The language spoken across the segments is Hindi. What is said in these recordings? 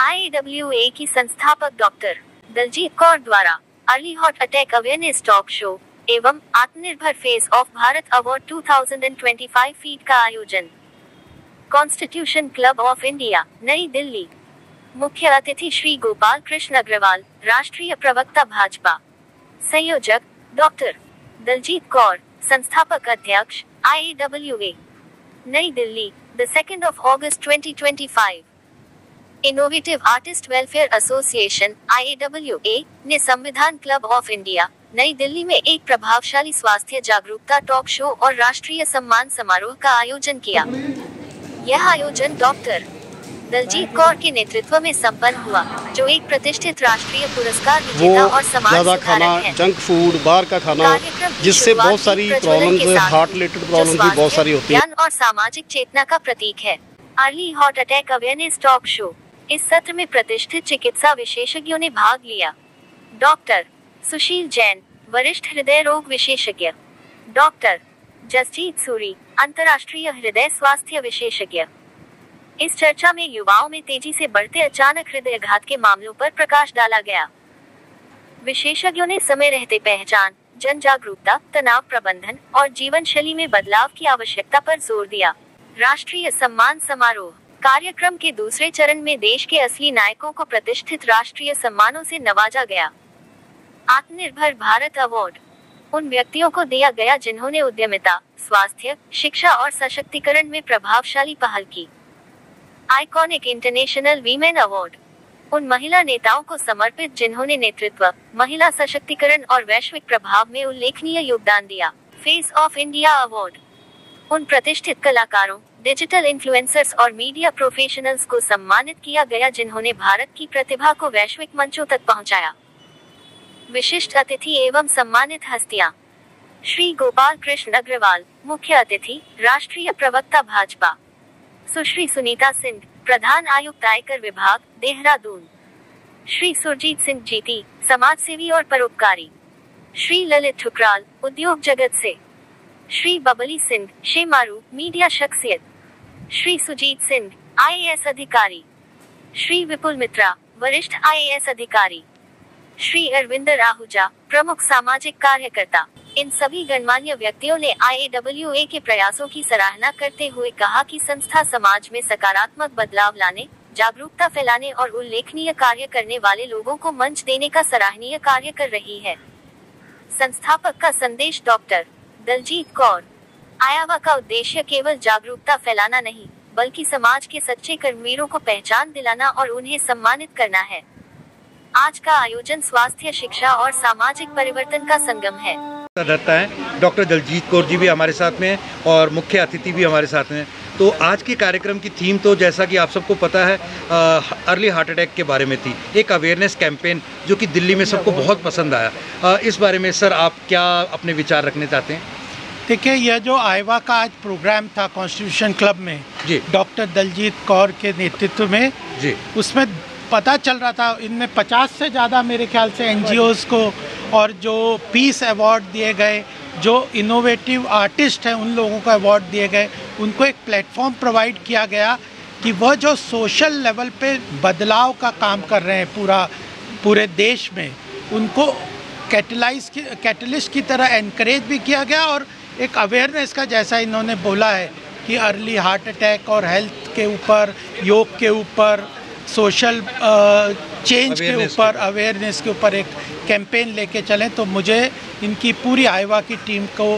IAWA की संस्थापक डॉक्टर दलजीत कौर द्वारा early heart attack awareness talk show एवं आत्मनिर्भर face of Bharat award 2025 feed का आयोजन कॉन्स्टिट्यूशन क्लब ऑफ इंडिया, नई दिल्ली। मुख्य अतिथि श्री गोपाल कृष्ण अग्रवाल, राष्ट्रीय प्रवक्ता भाजपा। संयोजक डॉक्टर दलजीत कौर, संस्थापक अध्यक्ष IAWA, नई दिल्ली, 2 अगस्त 2025। Innovative artist welfare association IAWA ने संविधान क्लब ऑफ इंडिया, नई दिल्ली में एक प्रभावशाली स्वास्थ्य जागरूकता टॉक शो और राष्ट्रीय सम्मान समारोह का आयोजन किया। यह आयोजन डॉक्टर दलजीत कौर के नेतृत्व में संपन्न हुआ, जो एक प्रतिष्ठित राष्ट्रीय पुरस्कार विजेता और समाज सुधारक हैं। जंक फूड, बाहर का खाना, जिससे बहुत सारी प्रॉब्लम्स, हार्ट रिलेटेड प्रॉब्लम्स भी बहुत सारी होती हैं, ज्ञान और सामाजिक चेतना का प्रतीक है। Early heart attack awareness talk show. इस सत्र में प्रतिष्ठित चिकित्सा विशेषज्ञों ने भाग लिया। डॉक्टर सुशील जैन, वरिष्ठ हृदय रोग विशेषज्ञ। डॉक्टर जसजीत सूरी, अंतर्राष्ट्रीय हृदय स्वास्थ्य विशेषज्ञ। इस चर्चा में युवाओं में तेजी से बढ़ते अचानक हृदयाघात के मामलों पर प्रकाश डाला गया। विशेषज्ञों ने समय रहते पहचान, जन जागरूकता, तनाव प्रबंधन और जीवन शैली में बदलाव की आवश्यकता पर जोर दिया। राष्ट्रीय सम्मान समारोह। कार्यक्रम के दूसरे चरण में देश के असली नायकों को प्रतिष्ठित राष्ट्रीय सम्मानों से नवाजा गया। आत्मनिर्भर भारत अवार्ड उन व्यक्तियों को दिया गया जिन्होंने उद्यमिता, स्वास्थ्य, शिक्षा और सशक्तिकरण में प्रभावशाली पहल की। आइकॉनिक इंटरनेशनल वीमेन अवार्ड उन महिला नेताओं को समर्पित जिन्होंने नेतृत्व, महिला सशक्तिकरण और वैश्विक प्रभाव में उल्लेखनीय योगदान दिया। फेस ऑफ इंडिया अवार्ड उन प्रतिष्ठित कलाकारों, डिजिटल इन्फ्लुएंसर्स और मीडिया प्रोफेशनल्स को सम्मानित किया गया जिन्होंने भारत की प्रतिभा को वैश्विक मंचों तक पहुंचाया। विशिष्ट अतिथि एवं सम्मानित हस्तियां। श्री गोपाल कृष्ण अग्रवाल, मुख्य अतिथि, राष्ट्रीय प्रवक्ता भाजपा। सुश्री सुनीता सिंह, प्रधान आयुक्त आयकर विभाग, देहरादून। श्री सुरजीत सिंह जीती, समाजसेवी और परोपकारी। श्री ललित ठुकराल, उद्योग जगत से। श्री बबली सिंह, शेमारू, मीडिया शख्सियत। श्री सुजीत सिंह, IAS अधिकारी। श्री विपुल मित्रा, वरिष्ठ IAS अधिकारी। श्री अरविंदर आहूजा, प्रमुख सामाजिक कार्यकर्ता। इन सभी गणमान्य व्यक्तियों ने IAWA के प्रयासों की सराहना करते हुए कहा कि संस्था समाज में सकारात्मक बदलाव लाने, जागरूकता फैलाने और उल्लेखनीय कार्य करने वाले लोगों को मंच देने का सराहनीय कार्य कर रही है। संस्थापक का संदेश। डॉक्टर दलजीत कौर, आयावा का उद्देश्य केवल जागरूकता फैलाना नहीं, बल्कि समाज के सच्चे कर्मवीरों को पहचान दिलाना और उन्हें सम्मानित करना है। आज का आयोजन स्वास्थ्य, शिक्षा और सामाजिक परिवर्तन का संगम है। डॉक्टर दलजीत कौर जी भी हमारे साथ में हैं और मुख्य अतिथि भी हमारे साथ में। तो आज के कार्यक्रम की थीम तो जैसा कि आप सबको पता है, अर्ली हार्ट अटैक के बारे में थी। एक अवेयरनेस कैंपेन जो कि दिल्ली में सबको बहुत पसंद आया। इस बारे में सर आप क्या अपने विचार रखने चाहते हैं? देखिए, यह जो आइवा का आज प्रोग्राम था कॉन्स्टिट्यूशन क्लब में जी, डॉक्टर दलजीत कौर के नेतृत्व में जी, उसमें पता चल रहा था इनमें 50 से ज़्यादा मेरे ख्याल से NGOs को और जो पीस अवार्ड दिए गए, जो इनोवेटिव आर्टिस्ट हैं उन लोगों को अवार्ड दिए गए, उनको एक प्लेटफॉर्म प्रोवाइड किया गया कि वह जो सोशल लेवल पे बदलाव का काम कर रहे हैं पूरे देश में, उनको कैटलिस्ट की तरह एनकरेज भी किया गया और एक अवेयरनेस का, जैसा इन्होंने बोला है कि अर्ली हार्ट अटैक और हेल्थ के ऊपर, योग के ऊपर, सोशल चेंज के ऊपर, अवेयरनेस के ऊपर एक कैंपेन लेके चलें। तो मुझे इनकी पूरी आइवा की टीम को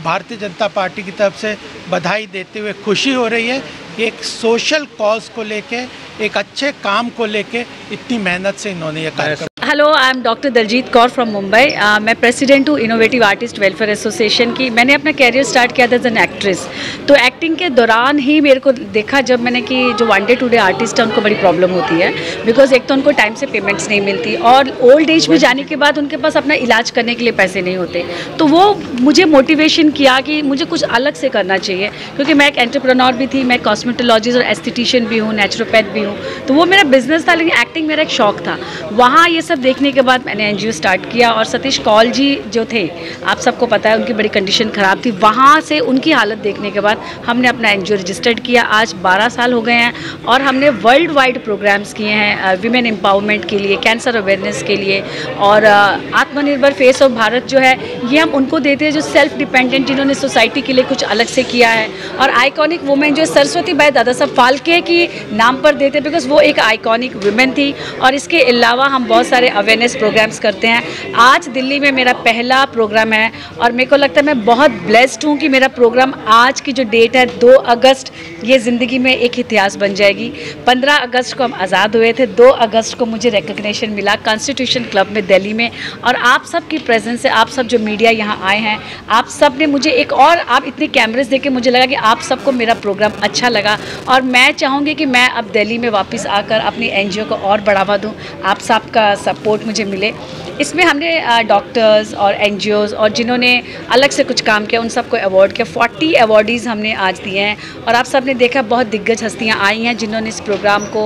भारतीय जनता पार्टी की तरफ से बधाई देते हुए खुशी हो रही है कि एक सोशल कॉज को लेके, एक अच्छे काम को लेके इतनी मेहनत से इन्होंने ये कार्यक्रम। Hello, I am doctor Daljeet Kaur from Mumbai. मैं प्रेसिडेंट हूँ इनोवेटिव आर्टिस्ट वेलफेयर एसोसिएशन की। मैंने अपना कैरियर स्टार्ट किया था एज एन एक्ट्रेस। तो एक्टिंग के दौरान ही मेरे को देखा जब मैंने कि जो one day two day artist है उनको बड़ी प्रॉब्लम होती है, बिकॉज एक तो उनको टाइम से पेमेंट्स नहीं मिलती और ओल्ड एज में जाने के बाद उनके पास अपना इलाज करने के लिए पैसे नहीं होते। तो वो मुझे मोटिवेशन किया कि मुझे कुछ अलग से करना चाहिए, क्योंकि मैं एक एंटरप्रेन्योर भी थी, मैं कॉस्मेटोलॉजिस्ट और एस्थेटिशियन भी हूँ, नेचुरोपैथ भी हूँ। तो वो मेरा बिजनेस था, लेकिन एक्टिंग मेरा एक शौक था। वहाँ ये सब सब देखने के बाद मैंने एनजीओ स्टार्ट किया। और सतीश कौल जी जो थे, आप सबको पता है उनकी बड़ी कंडीशन ख़राब थी, वहाँ से उनकी हालत देखने के बाद हमने अपना एनजीओ रजिस्टर्ड किया। आज 12 साल हो गए हैं और हमने वर्ल्ड वाइड प्रोग्राम्स किए हैं विमेन एम्पावरमेंट के लिए, कैंसर अवेयरनेस के लिए। और आत्मनिर्भर फेस ऑफ भारत जो है ये हम उनको देते हैं जो सेल्फ डिपेंडेंट, जिन्होंने सोसाइटी के लिए कुछ अलग से किया है। और आइकॉनिक वुमेन जो सरस्वती बाई दादा साहब फाल्के की नाम पर देते हैं, बिकॉज वो एक आइकॉनिक वुमेन थी। और इसके अलावा हम बहुत सारे अवेयरनेस प्रोग्राम्स करते हैं। आज दिल्ली में मेरा पहला प्रोग्राम है और मेरे को लगता है मैं बहुत ब्लेस्ड हूँ कि मेरा प्रोग्राम आज की जो डेट है 2 अगस्त, ये ज़िंदगी में एक इतिहास बन जाएगी। 15 अगस्त को हम आज़ाद हुए थे, 2 अगस्त को मुझे रिकग्निशन मिला कॉन्स्टिट्यूशन क्लब में दिल्ली में। और आप सब की प्रेजेंस से, आप सब जो मीडिया यहाँ आए हैं, आप सब ने मुझे एक और, आप इतने कैमरेज देख के मुझे लगा कि आप सबको मेरा प्रोग्राम अच्छा लगा। और मैं चाहूँगी कि मैं अब दिल्ली में वापस आकर अपनी एनजीओ को और बढ़ावा दूँ, आप सबका सपोर्ट मुझे मिले। इसमें हमने डॉक्टर्स और एनजीओज़ और जिन्होंने अलग से कुछ काम किया उन सबको अवार्ड किया। 40 अवार्डीज़ हमने आज दिए हैं और आप सब ने देखा बहुत दिग्गज हस्तियां आई हैं जिन्होंने इस प्रोग्राम को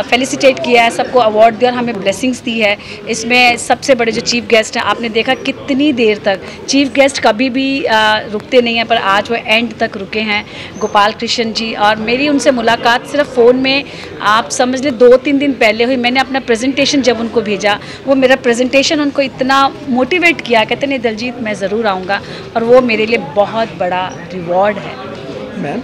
फेलिसिटेट किया है, सबको अवार्ड दिया और हमें ब्लेसिंग्स दी है। इसमें सबसे बड़े जो चीफ गेस्ट हैं, आपने देखा कितनी देर तक चीफ गेस्ट कभी भी रुकते नहीं हैं, पर आज वो एंड तक रुके हैं, गोपाल कृष्ण जी। और मेरी उनसे मुलाकात सिर्फ फ़ोन में, आप समझ लें 2-3 दिन पहले हुई। मैंने अपना प्रेजेंटेशन जब उनको भेजा, वो मेरा प्रेजेंटेशन उनको इतना मोटिवेट किया, कहते नहीं दलजीत मैं ज़रूर आऊँगा। और वो मेरे लिए बहुत बड़ा रिवॉर्ड है। मैम,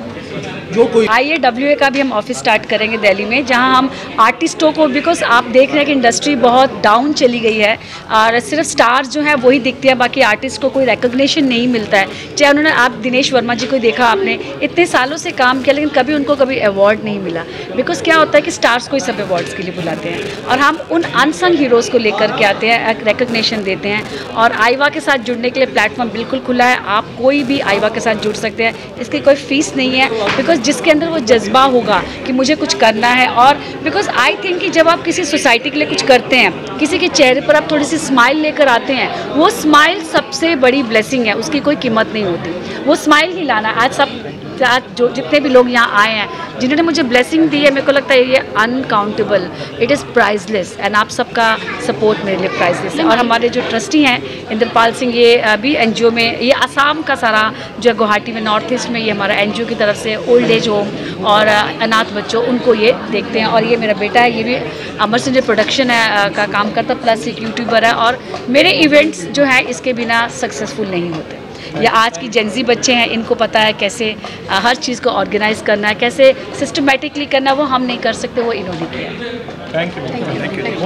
जो कोई IAWA का भी हम ऑफिस स्टार्ट करेंगे दिल्ली में, जहां हम आर्टिस्टों को, बिकॉज आप देख रहे हैं कि इंडस्ट्री बहुत डाउन चली गई है और सिर्फ स्टार्स जो है वही दिखते हैं, बाकी आर्टिस्ट को कोई रिकग्निशन नहीं मिलता है। चाहे उन्होंने, आप दिनेश वर्मा जी को देखा, आपने इतने सालों से काम किया लेकिन कभी उनको कभी अवार्ड नहीं मिला। बिकॉज क्या होता है कि स्टार्स को ही सब अवार्ड्स के लिए बुलाते हैं और हम उन अनसंग हीरोज़ को लेकर के आते हैं, रिकग्निशन देते हैं। और आईवा के साथ जुड़ने के लिए प्लेटफॉर्म बिल्कुल खुला है, आप कोई भी आईवा के साथ जुड़ सकते हैं, इसकी कोई फीस नहीं है। बिकॉज जिसके अंदर वो जज्बा होगा कि मुझे कुछ करना है, और बिकॉज आई थिंक कि जब आप किसी सोसाइटी के लिए कुछ करते हैं, किसी के चेहरे पर आप थोड़ी सी स्माइल लेकर आते हैं, वो स्माइल सबसे बड़ी ब्लेसिंग है, उसकी कोई कीमत नहीं होती। वो स्माइल ही लाना। आज जो जितने भी लोग यहाँ आए हैं, जिन्होंने मुझे ब्लेसिंग दी है, मेरे को लगता है ये uncountable, it is priceless. And आप सबका सपोर्ट मेरे लिए प्राइजलेस है। और हमारे जो ट्रस्टी हैं इंद्रपाल सिंह, ये भी एनजीओ में, ये आसाम का सारा जो गुवाहाटी में नॉर्थ ईस्ट में, ये हमारा एनजीओ की तरफ से ओल्ड एज होम और अनाथ बच्चों, उनको ये देखते हैं। और ये मेरा बेटा है, ये भी अमर सिंह प्रोडक्शन है का काम करता, प्लस एक यूट्यूबर है। और मेरे इवेंट्स जो हैं इसके बिना सक्सेसफुल नहीं होते। या आज की जेनजी बच्चे हैं, इनको पता है कैसे हर चीज़ को ऑर्गेनाइज करना है, कैसे सिस्टमेटिकली करना है, वो हम नहीं कर सकते, वो इन्होंने किया। Thank you.